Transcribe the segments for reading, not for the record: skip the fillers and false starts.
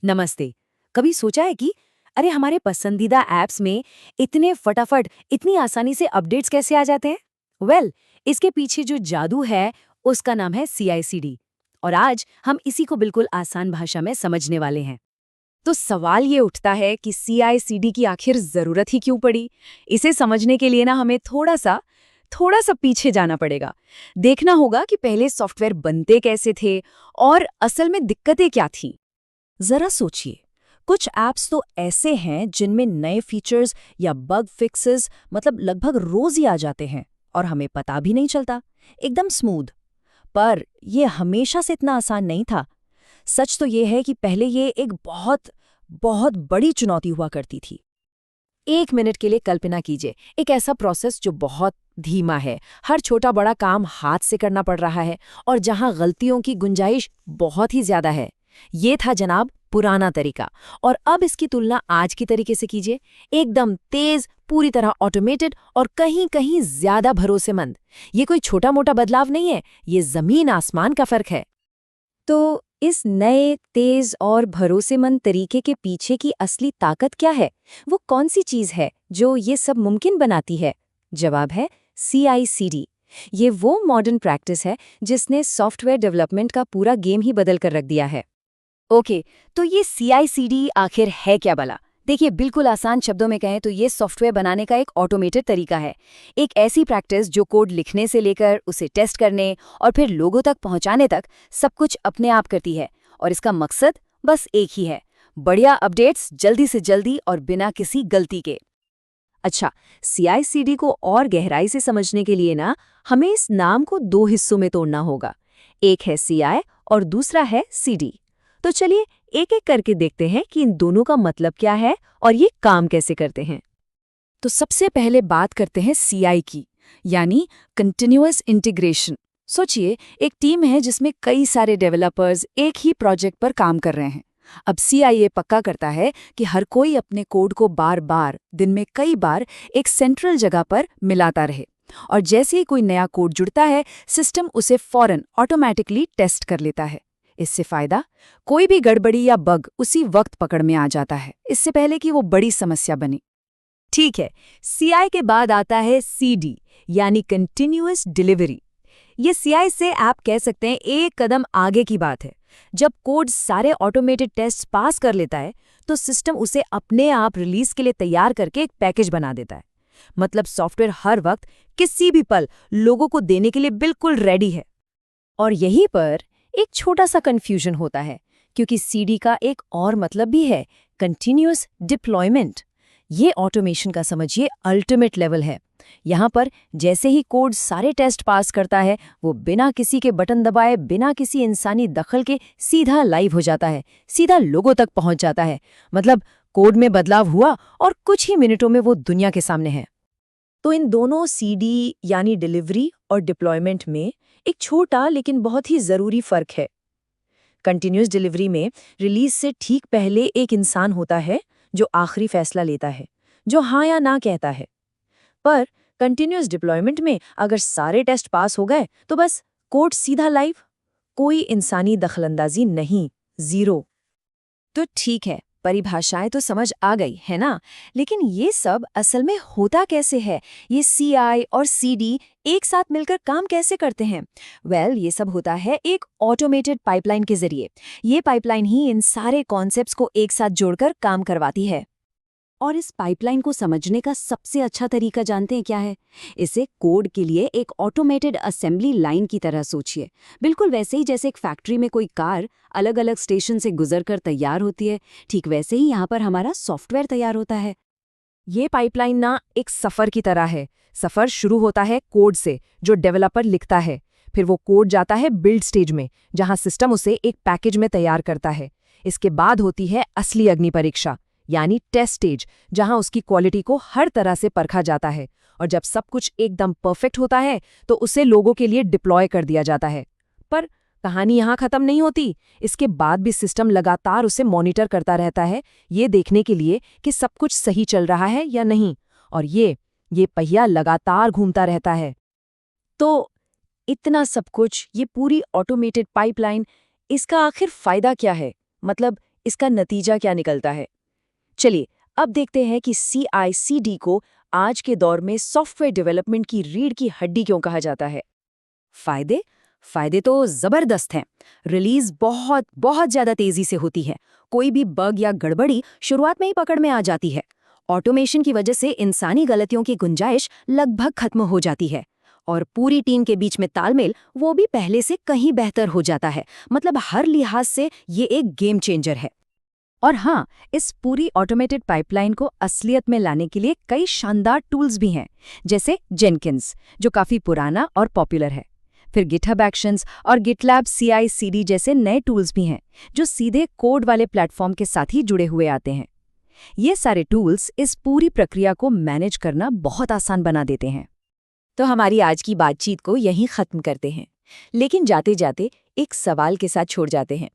नमस्ते। कभी सोचा है कि अरे हमारे पसंदीदा ऐप्स में इतने फटाफट इतनी आसानी से अपडेट्स कैसे आ जाते हैं? इसके पीछे जो जादू है उसका नाम है CI/CD। और आज हम इसी को बिल्कुल आसान भाषा में समझने वाले हैं। तो सवाल ये उठता है कि CI/CD की आखिर जरूरत ही क्यों पड़ी। इसे समझने के लिए ना हमें थोड़ा सा पीछे जाना पड़ेगा। देखना होगा कि पहले सॉफ्टवेयर बनते कैसे थे और असल में दिक्कतें क्या थी। जरा सोचिए, कुछ ऐप्स तो ऐसे हैं जिनमें नए फीचर्स या बग फिक्सेस मतलब लगभग रोज ही आ जाते हैं और हमें पता भी नहीं चलता, एकदम स्मूथ। पर यह हमेशा से इतना आसान नहीं था। सच तो ये है कि पहले ये एक बहुत बहुत बड़ी चुनौती हुआ करती थी। 1 मिनट के लिए कल्पना कीजिए, एक ऐसा प्रोसेस जो बहुत धीमा है, हर छोटा बड़ा काम हाथ से करना पड़ रहा है और जहां गलतियों की गुंजाइश बहुत ही ज्यादा है। ये था जनाब पुराना तरीका। और अब इसकी तुलना आज की तरीके से कीजिए, एकदम तेज, पूरी तरह ऑटोमेटेड और कहीं कहीं ज्यादा भरोसेमंद। ये कोई छोटा मोटा बदलाव नहीं है, ये जमीन आसमान का फर्क है। तो इस नए, तेज और भरोसेमंद तरीके के पीछे की असली ताकत क्या है? वो कौन सी चीज है जो ये सब मुमकिन बनाती है? जवाब है CI/CD। ये वो मॉडर्न प्रैक्टिस है जिसने सॉफ्टवेयर डेवलपमेंट का पूरा गेम ही बदल कर रख दिया है। ओके, तो ये CI/CD आखिर है क्या भला? देखिए, बिल्कुल आसान शब्दों में कहें तो ये सॉफ्टवेयर बनाने का एक ऑटोमेटेड तरीका है। एक ऐसी प्रैक्टिस जो कोड लिखने से लेकर उसे टेस्ट करने और फिर लोगों तक पहुंचाने तक सब कुछ अपने आप करती है। और इसका मकसद बस एक ही है, बढ़िया अपडेट्स जल्दी से जल्दी और बिना किसी गलती के। अच्छा, CI/CD को और गहराई से समझने के लिए ना हमें इस नाम को दो हिस्सों में तोड़ना होगा। एक है CI और दूसरा है CD। तो चलिए एक एक करके देखते हैं कि इन दोनों का मतलब क्या है और ये काम कैसे करते हैं। तो सबसे पहले बात करते हैं CI की, यानी कंटिन्यूअस इंटीग्रेशन। सोचिए, एक टीम है जिसमें कई सारे डेवलपर्स एक ही प्रोजेक्ट पर काम कर रहे हैं। अब CI ये पक्का करता है कि हर कोई अपने कोड को बार बार, दिन में कई बार, एक सेंट्रल जगह पर मिलाता रहे। और जैसे ही कोई नया कोड जुड़ता है, सिस्टम उसे फौरन ऑटोमेटिकली टेस्ट कर लेता है। इससे फायदा, कोई भी गड़बड़ी या बग उसी वक्त पकड़ में आ जाता है, इससे पहले कि वो बड़ी समस्या बने। ठीक है, CI के बाद आता है CD, यानी कंटिन्यूअस डिलीवरी। ये CI से आप कह सकते हैं एक कदम आगे की बात है। जब कोड सारे ऑटोमेटेड टेस्ट पास कर लेता है, तो सिस्टम उसे अपने आप रिलीज के लिए तैयार करके एक पैकेज बना देता है। मतलब सॉफ्टवेयर हर वक्त, किसी भी पल लोगों को देने के लिए बिल्कुल रेडी है। और यहीं पर एक छोटा सा कंफ्यूजन होता है, क्योंकि CD का एक और मतलब भी है, कंटिन्यूअस डिप्लॉयमेंट। ये ऑटोमेशन का समझिए अल्टीमेट लेवल है। यहाँ पर जैसे ही कोड सारे टेस्ट पास करता है, वो बिना किसी के बटन दबाए, बिना किसी इंसानी दखल के सीधा लाइव हो जाता है, सीधा लोगों तक पहुंच जाता है। मतलब कोड में बदलाव हुआ और कुछ ही मिनटों में वो दुनिया के सामने है। तो इन दोनों CD यानी डिलीवरी और डिप्लॉयमेंट में एक छोटा लेकिन बहुत ही जरूरी फर्क है। कंटिन्यूअस डिलीवरी में रिलीज से ठीक पहले एक इंसान होता है जो आखिरी फैसला लेता है, जो हाँ या ना कहता है। पर कंटिन्यूअस डिप्लॉयमेंट में अगर सारे टेस्ट पास हो गए तो बस कोड सीधा लाइव, कोई इंसानी दखलंदाजी नहीं, जीरो। तो ठीक है, परिभाषाएं तो समझ आ गई है ना, लेकिन ये सब असल में होता कैसे है? ये CI और CD एक साथ मिलकर काम कैसे करते हैं? ये सब होता है एक ऑटोमेटेड पाइपलाइन के जरिए। ये पाइपलाइन ही इन सारे कॉन्सेप्ट्स को एक साथ जोड़कर काम करवाती है। और इस पाइपलाइन को समझने का सबसे अच्छा तरीका जानते हैं क्या है? इसे कोड के लिए एक ऑटोमेटेड असेंबली लाइन की तरह सोचिए। बिल्कुल वैसे ही जैसे एक फैक्ट्री में कोई कार अलग अलग स्टेशन से गुजरकर तैयार होती है, ठीक वैसे ही यहाँ पर हमारा सॉफ्टवेयर तैयार होता है। ये पाइपलाइन ना एक सफर की तरह है। सफर शुरू होता है कोड से, जो डेवलपर लिखता है। फिर वो कोड जाता है बिल्ड स्टेज में, जहां सिस्टम उसे एक पैकेज में तैयार करता है। इसके बाद होती है असली अग्नि परीक्षा, यानी टेस्ट स्टेज, जहां उसकी क्वालिटी को हर तरह से परखा जाता है। और जब सब कुछ एकदम परफेक्ट होता है, तो उसे लोगों के लिए डिप्लॉय कर दिया जाता है। पर कहानी यहाँ खत्म नहीं होती। इसके बाद भी सिस्टम लगातार उसे मॉनिटर करता रहता है, ये देखने के लिए कि सब कुछ सही चल रहा है या नहीं। और ये पहिया लगातार घूमता रहता है। तो इतना सब कुछ, ये पूरी ऑटोमेटेड पाइपलाइन, इसका आखिर फायदा क्या है? मतलब इसका नतीजा क्या निकलता है? चलिए, अब देखते हैं कि CI/CD को आज के दौर में सॉफ्टवेयर डेवलपमेंट की रीढ़ की हड्डी क्यों कहा जाता है। फायदे फायदे तो जबरदस्त हैं। रिलीज बहुत बहुत ज्यादा तेजी से होती है। कोई भी बग या गड़बड़ी शुरुआत में ही पकड़ में आ जाती है। ऑटोमेशन की वजह से इंसानी गलतियों की गुंजाइश लगभग खत्म हो जाती है। और पूरी टीम के बीच में तालमेल वो भी पहले से कहीं बेहतर हो जाता है। मतलब हर लिहाज से ये एक गेम चेंजर है। और हाँ, इस पूरी ऑटोमेटेड पाइपलाइन को असलियत में लाने के लिए कई शानदार टूल्स भी हैं, जैसे जेनकिंस, जो काफी पुराना और पॉपुलर है। फिर गिटहब एक्शंस और गिटलैब CI/CD जैसे नए टूल्स भी हैं, जो सीधे कोड वाले प्लेटफॉर्म के साथ ही जुड़े हुए आते हैं। ये सारे टूल्स इस पूरी प्रक्रिया को मैनेज करना बहुत आसान बना देते हैं। तो हमारी आज की बातचीत को यहीं खत्म करते हैं, लेकिन जाते जाते एक सवाल के साथ छोड़ जाते हैं।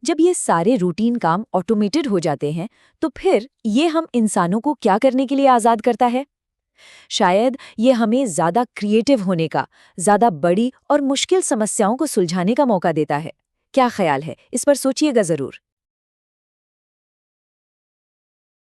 जब ये सारे रूटीन काम ऑटोमेटेड हो जाते हैं, तो फिर ये हम इंसानों को क्या करने के लिए आज़ाद करता है? शायद ये हमें ज़्यादा क्रिएटिव होने का, ज़्यादा बड़ी और मुश्किल समस्याओं को सुलझाने का मौका देता है। क्या ख्याल है? इस पर सोचिएगा ज़रूर।